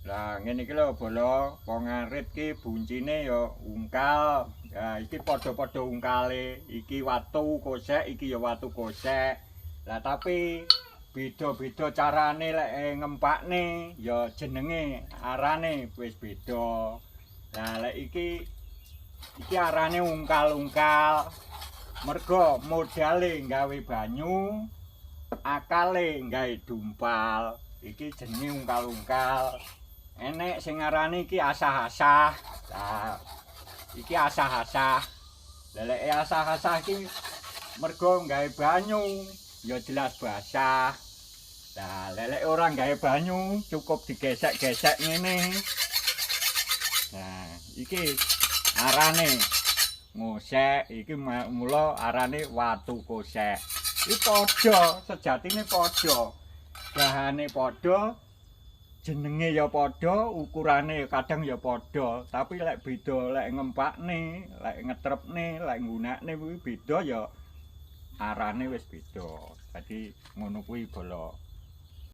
Lah ngene iki lho bola wong arit ki buncine ya ungkal. Lah iki padha-padha ungkale. Iki watu kosek, iki ya watu kosek. Lah tapi beda-beda carane lek ngempakne ya jenenge arane wis beda. Lah lek iki arane ungkal-ungkal. Mergo modale gawe banyu, akale gawe dumpal. Iki jenenge ungkal-ungkal. Enek sing ngarani iki asah-asah. Lah iki asah-asah. Leleke asah-asah iki mergo gawe banyu ya jelas basah. Lah lelek ora gawe banyu cukup digesek-gesek ngene. Nah, iki arane ngosek, iki mula arane watu kosek. Iki padha, sejatine padha. Bahane padha, jenenge ya padha, ukurane kadang ya padha, tapi lek beda lek ngempakne, lek ngetrepne, lek nggunakne kuwi beda ya arane wis beda. Dadi ngono kuwi bola.